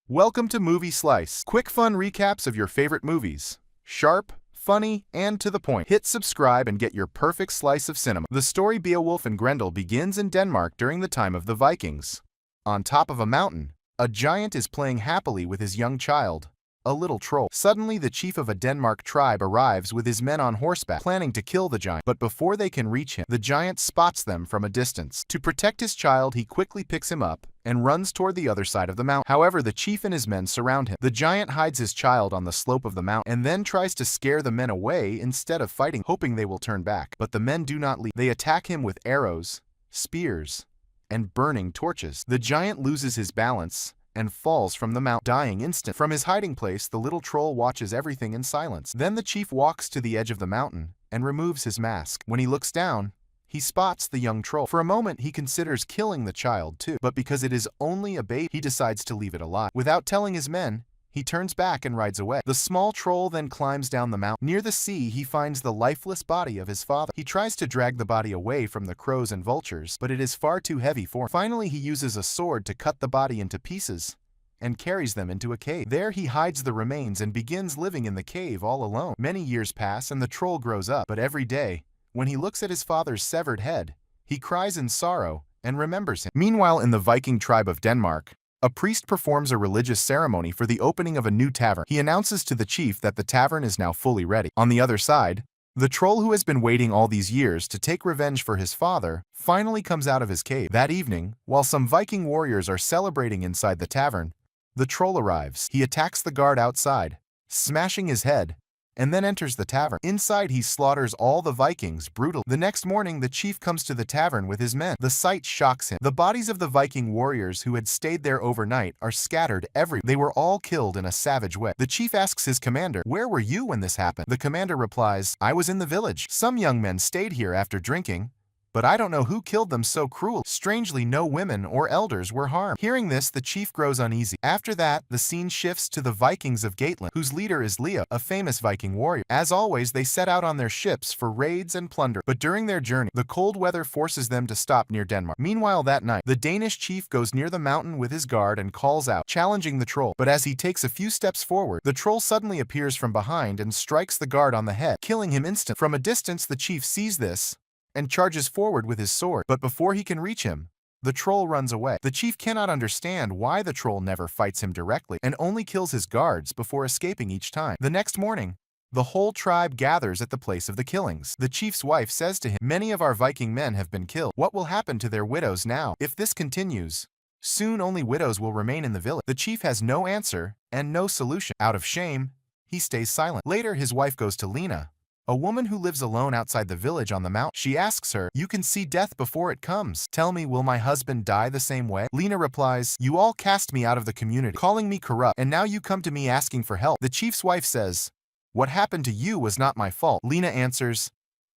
Welcome to Movie Slice. Quick fun recaps of your favorite movies. Sharp, funny, and to the point. Hit subscribe and get your perfect slice of cinema. The story Beowulf and Grendel begins in Denmark during the time of the Vikings. On top of a mountain, a giant is playing happily with his young child, a little troll. Suddenly, the chief of a Denmark tribe arrives with his men on horseback, planning to kill the giant. But before they can reach him, the giant spots them from a distance. To protect his child, he quickly picks him up and runs toward the other side of the mountain. However, the chief and his men surround him. The giant hides his child on the slope of the mountain and then tries to scare the men away instead of fighting, hoping they will turn back. But the men do not leave. They attack him with arrows, spears, and burning torches. The giant loses his balance and falls from the mountain, dying instantly. From his hiding place, the little troll watches everything in silence. Then the chief walks to the edge of the mountain and removes his mask. When he looks down, he spots the young troll. For a moment, he considers killing the child too, but because it is only a baby, he decides to leave it alive. Without telling his men, he turns back and rides away. The small troll then climbs down the mountain. Near the sea, he finds the lifeless body of his father. He tries to drag the body away from the crows and vultures, but it is far too heavy for him. Finally, he uses a sword to cut the body into pieces and carries them into a cave. There he hides the remains and begins living in the cave all alone. Many years pass and the troll grows up, but every day, when he looks at his father's severed head, he cries in sorrow and remembers him. Meanwhile, in the Viking tribe of Denmark, a priest performs a religious ceremony for the opening of a new tavern. He announces to the chief that the tavern is now fully ready. On the other side, the troll who has been waiting all these years to take revenge for his father finally comes out of his cave. That evening, while some Viking warriors are celebrating inside the tavern, the troll arrives. He attacks the guard outside, smashing his head, and then enters the tavern. Inside, he slaughters all the Vikings brutally. The next morning, the chief comes to the tavern with his men. The sight shocks him. The bodies of the Viking warriors who had stayed there overnight are scattered everywhere. They were all killed in a savage way. The chief asks his commander, "Where were you when this happened?" The commander replies, "I was in the village. Some young men stayed here after drinking, but I don't know who killed them so cruel." Strangely, no women or elders were harmed. Hearing this, the chief grows uneasy. After that, the scene shifts to the Vikings of Gatland, whose leader is Leo, a famous Viking warrior. As always, they set out on their ships for raids and plunder. But during their journey, the cold weather forces them to stop near Denmark. Meanwhile, that night, the Danish chief goes near the mountain with his guard and calls out, challenging the troll. But as he takes a few steps forward, the troll suddenly appears from behind and strikes the guard on the head, killing him instantly. From a distance, the chief sees this and charges forward with his sword. But before he can reach him, the troll runs away. The chief cannot understand why the troll never fights him directly and only kills his guards before escaping each time. The next morning, the whole tribe gathers at the place of the killings. The chief's wife says to him, "Many of our Viking men have been killed. What will happen to their widows now? If this continues, soon only widows will remain in the village." The chief has no answer and no solution. Out of shame, he stays silent. Later, his wife goes to Lena, a woman who lives alone outside the village on the mountain. She asks her, "You can see death before it comes. Tell me, will my husband die the same way?" Lena replies, "You all cast me out of the community, calling me corrupt, and now you come to me asking for help." The chief's wife says, "What happened to you was not my fault." Lena answers,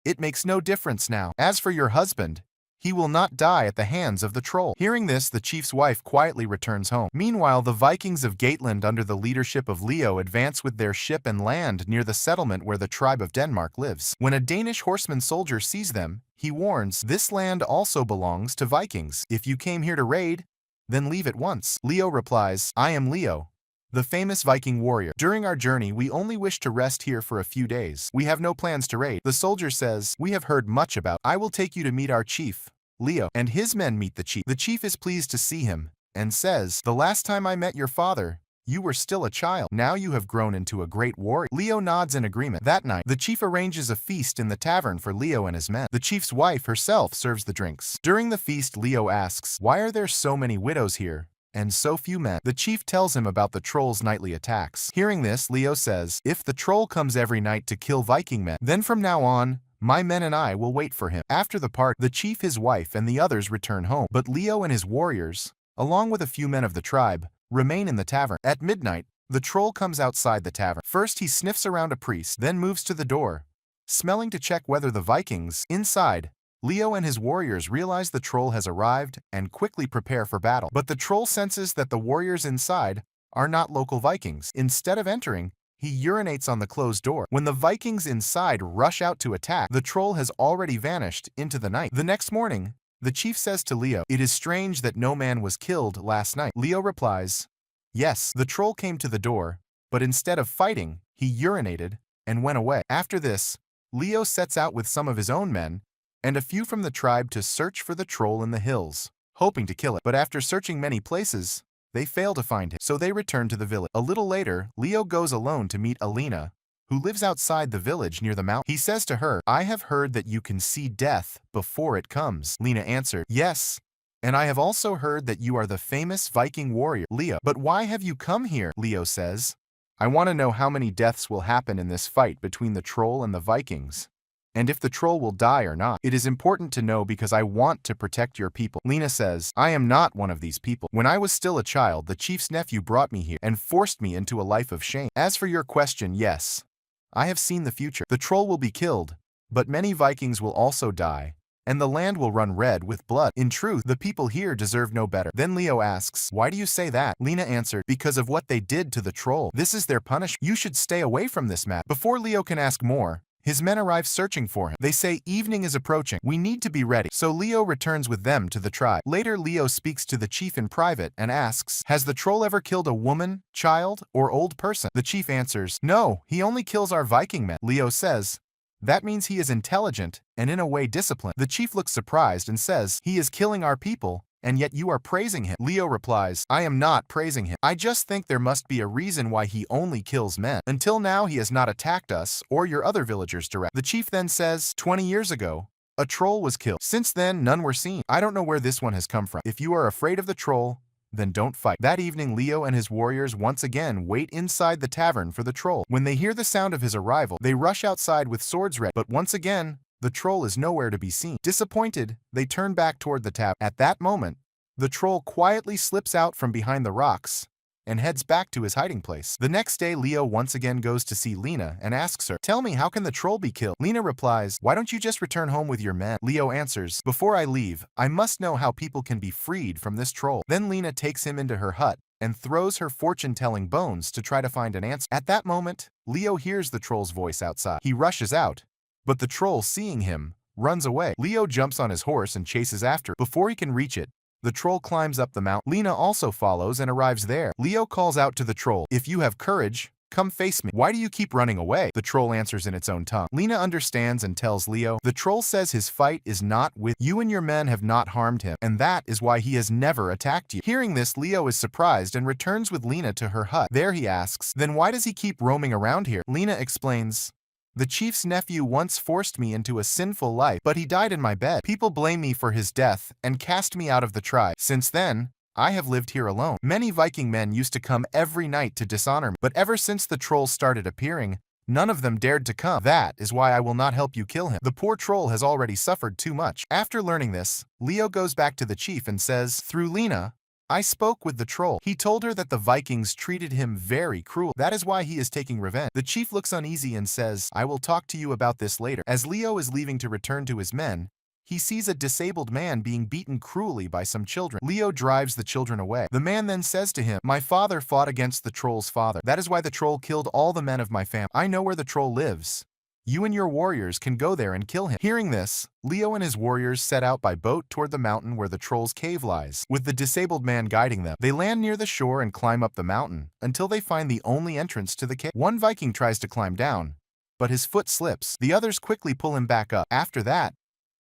"It makes no difference now. As for your husband, he will not die at the hands of the troll." Hearing this, the chief's wife quietly returns home. Meanwhile, the Vikings of Gatland under the leadership of Leo advance with their ship and land near the settlement where the tribe of Denmark lives. When a Danish horseman soldier sees them, he warns, "This land also belongs to Vikings. If you came here to raid, then leave at once." Leo replies, "I am Leo, the famous Viking warrior. During our journey, we only wish to rest here for a few days. We have no plans to raid." The soldier says, "We have heard much about. I will take you to meet our chief, Leo." And his men meet the chief. The chief is pleased to see him and says, "The last time I met your father, you were still a child. Now you have grown into a great warrior." Leo nods in agreement. That night, the chief arranges a feast in the tavern for Leo and his men. The chief's wife herself serves the drinks. During the feast, Leo asks, "Why are there so many widows here and so few men?" The chief tells him about the troll's nightly attacks. Hearing this, Leo says, "If the troll comes every night to kill Viking men, then from now on, my men and I will wait for him." After the party, the chief, his wife, and the others return home. But Leo and his warriors, along with a few men of the tribe, remain in the tavern. At midnight, the troll comes outside the tavern. First, he sniffs around a priest, then moves to the door, smelling to check whether the Vikings inside. Leo and his warriors realize the troll has arrived and quickly prepare for battle. But the troll senses that the warriors inside are not local Vikings. Instead of entering, he urinates on the closed door. When the Vikings inside rush out to attack, the troll has already vanished into the night. The next morning, the chief says to Leo, "It is strange that no man was killed last night." Leo replies, Yes, the troll came to the door, but instead of fighting, he urinated and went away. After this, Leo sets out with some of his own men and a few from the tribe to search for the troll in the hills, hoping to kill it. But after searching many places, they fail to find him, so they return to the village. A little later, Leo goes alone to meet Alina, who lives outside the village near the mountain. He says to her, "I have heard that you can see death before it comes." Lena answered, "Yes, and I have also heard that you are the famous Viking warrior." Leo, "But why have you come here?" Leo says, "I want to know how many deaths will happen in this fight between the troll and the Vikings, and if the troll will die or not. It is important to know because I want to protect your people." Lena says, "I am not one of these people. When I was still a child, the chief's nephew brought me here and forced me into a life of shame. As for your question, yes, I have seen the future. The troll will be killed, but many Vikings will also die, and the land will run red with blood. In truth, the people here deserve no better." Then Leo asks, "Why do you say that?" Lena answered, "Because of what they did to the troll. This is their punishment. You should stay away from this matter." Before Leo can ask more, his men arrive searching for him. They say evening is approaching. We need to be ready. So Leo returns with them to the tribe. Later, Leo speaks to the chief in private and asks, "Has the troll ever killed a woman, child, or old person?" The chief answers, "No, he only kills our Viking men." Leo says, "That means he is intelligent and in a way disciplined." The chief looks surprised and says, "He is killing our people, and yet you are praising him." Leo replies, "I am not praising him. I just think there must be a reason why he only kills men. Until now he has not attacked us or your other villagers direct." The chief then says, 20 years ago, a troll was killed. Since then, none were seen. I don't know where this one has come from. If you are afraid of the troll, then don't fight." That evening, Leo and his warriors once again wait inside the tavern for the troll. When they hear the sound of his arrival, they rush outside with swords ready. But once again, the troll is nowhere to be seen. Disappointed, they turn back toward the tavern. At that moment, the troll quietly slips out from behind the rocks and heads back to his hiding place. The next day, Leo once again goes to see Lena and asks her, "Tell me, how can the troll be killed?" Lena replies, "Why don't you just return home with your men?" Leo answers, "Before I leave, I must know how people can be freed from this troll." Then Lena takes him into her hut and throws her fortune-telling bones to try to find an answer. At that moment, Leo hears the troll's voice outside. He rushes out, but the troll, seeing him, runs away. Leo jumps on his horse and chases after. Before he can reach it, the troll climbs up the mountain. Lena also follows and arrives there. Leo calls out to the troll, "If you have courage, come face me. Why do you keep running away?" The troll answers in its own tongue. Lena understands and tells Leo, "The troll says his fight is not with you and your men have not harmed him, and that is why he has never attacked you." Hearing this, Leo is surprised and returns with Lena to her hut. There he asks, "Then why does he keep roaming around here?" Lena explains, "The chief's nephew once forced me into a sinful life, but he died in my bed. People blame me for his death and cast me out of the tribe. Since then, I have lived here alone. Many Viking men used to come every night to dishonor me, but ever since the trolls started appearing, none of them dared to come. That is why I will not help you kill him. The poor troll has already suffered too much." After learning this, Leo goes back to the chief and says, "Through Lena, I spoke with the troll. He told her that the Vikings treated him very cruel. That is why he is taking revenge." The chief looks uneasy and says, "I will talk to you about this later." As Leo is leaving to return to his men, he sees a disabled man being beaten cruelly by some children. Leo drives the children away. The man then says to him, "My father fought against the troll's father. That is why the troll killed all the men of my family. I know where the troll lives. You and your warriors can go there and kill him." Hearing this, Leo and his warriors set out by boat toward the mountain where the troll's cave lies, with the disabled man guiding them. They land near the shore and climb up the mountain until they find the only entrance to the cave. One Viking tries to climb down, but his foot slips. The others quickly pull him back up. After that,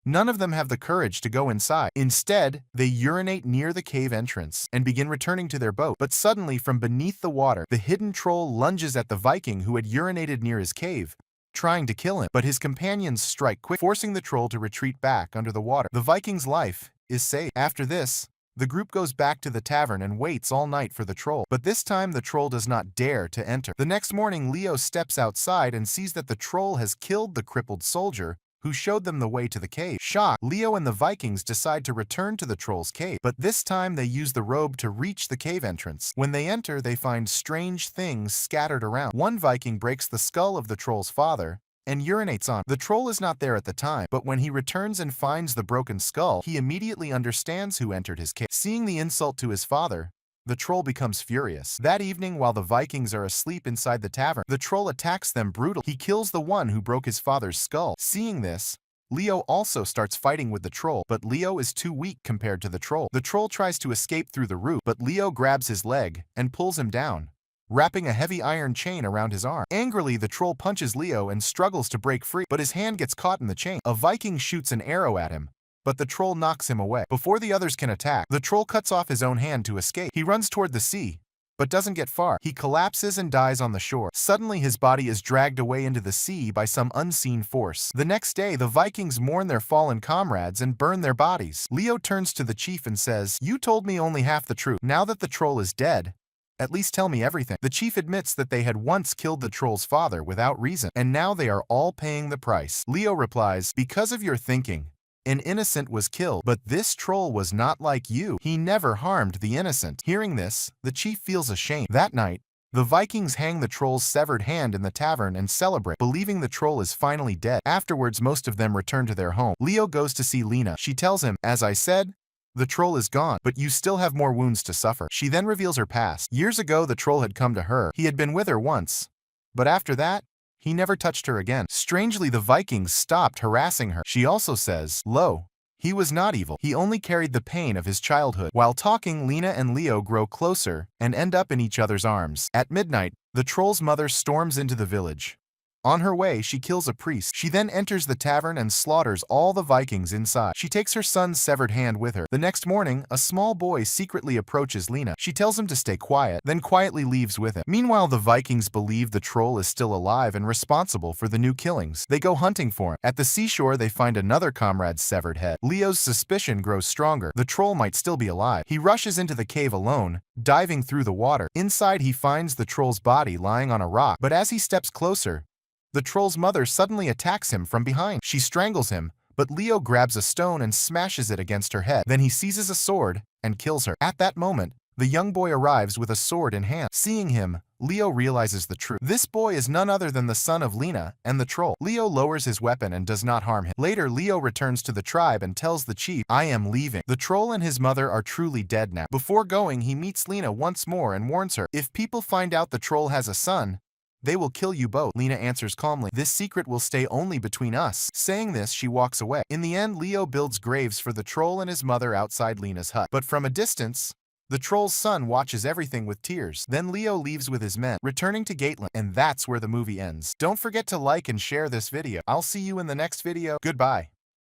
none of them have the courage to go inside. Instead, they urinate near the cave entrance and begin returning to their boat. But suddenly, from beneath the water, the hidden troll lunges at the Viking who had urinated near his cave, trying to kill him. But his companions strike quick, forcing the troll to retreat back under the water. The Viking's life is saved. After this, the group goes back to the tavern and waits all night for the troll. But this time, the troll does not dare to enter. The next morning, Leo steps outside and sees that the troll has killed the crippled soldier who showed them the way to the cave. Shocked, Leo and the Vikings decide to return to the troll's cave, but this time they use the robe to reach the cave entrance. When they enter, they find strange things scattered around. One Viking breaks the skull of the troll's father and urinates on it. The troll is not there at the time, but when he returns and finds the broken skull, he immediately understands who entered his cave. Seeing the insult to his father, the troll becomes furious. That evening, while the Vikings are asleep inside the tavern, the troll attacks them brutally. He kills the one who broke his father's skull. Seeing this, Leo also starts fighting with the troll, but Leo is too weak compared to the troll. The troll tries to escape through the roof, but Leo grabs his leg and pulls him down, wrapping a heavy iron chain around his arm. Angrily, the troll punches Leo and struggles to break free, but his hand gets caught in the chain. A Viking shoots an arrow at him, but the troll knocks him away. Before the others can attack, the troll cuts off his own hand to escape. He runs toward the sea, but doesn't get far. He collapses and dies on the shore. Suddenly, his body is dragged away into the sea by some unseen force. The next day, the Vikings mourn their fallen comrades and burn their bodies. Leo turns to the chief and says, "You told me only half the truth. Now that the troll is dead, at least tell me everything." The chief admits that they had once killed the troll's father without reason, and now they are all paying the price. Leo replies, "Because of your thinking, an innocent was killed, but this troll was not like you. He never harmed the innocent." Hearing this, the chief feels ashamed. That night, the Vikings hang the troll's severed hand in the tavern and celebrate, believing the troll is finally dead. Afterwards, most of them return to their home. Leo goes to see Lena. She tells him, "As I said, the troll is gone, but you still have more wounds to suffer." She then reveals her past. Years ago, the troll had come to her. He had been with her once, but after that, he never touched her again. Strangely, the Vikings stopped harassing her. She also says, "Lo, he was not evil. He only carried the pain of his childhood." While talking, Lena and Leo grow closer and end up in each other's arms. At midnight, the troll's mother storms into the village. On her way, she kills a priest. She then enters the tavern and slaughters all the Vikings inside. She takes her son's severed hand with her. The next morning, a small boy secretly approaches Lena. She tells him to stay quiet, then quietly leaves with him. Meanwhile, the Vikings believe the troll is still alive and responsible for the new killings. They go hunting for him. At the seashore, they find another comrade's severed head. Leo's suspicion grows stronger. The troll might still be alive. He rushes into the cave alone, diving through the water. Inside, he finds the troll's body lying on a rock, but as he steps closer, the troll's mother suddenly attacks him from behind. She strangles him, but Leo grabs a stone and smashes it against her head. Then he seizes a sword and kills her. At that moment, the young boy arrives with a sword in hand. Seeing him, Leo realizes the truth. This boy is none other than the son of Lena and the troll. Leo lowers his weapon and does not harm him. Later, Leo returns to the tribe and tells the chief, "I am leaving." The troll and his mother are truly dead now. Before going, he meets Lena once more and warns her, "If people find out the troll has a son, they will kill you both." Lena answers calmly, "This secret will stay only between us." Saying this, she walks away. In the end, Leo builds graves for the troll and his mother outside Lena's hut. But from a distance, the troll's son watches everything with tears. Then Leo leaves with his men, returning to Gateland, and that's where the movie ends. Don't forget to like and share this video. I'll see you in the next video. Goodbye.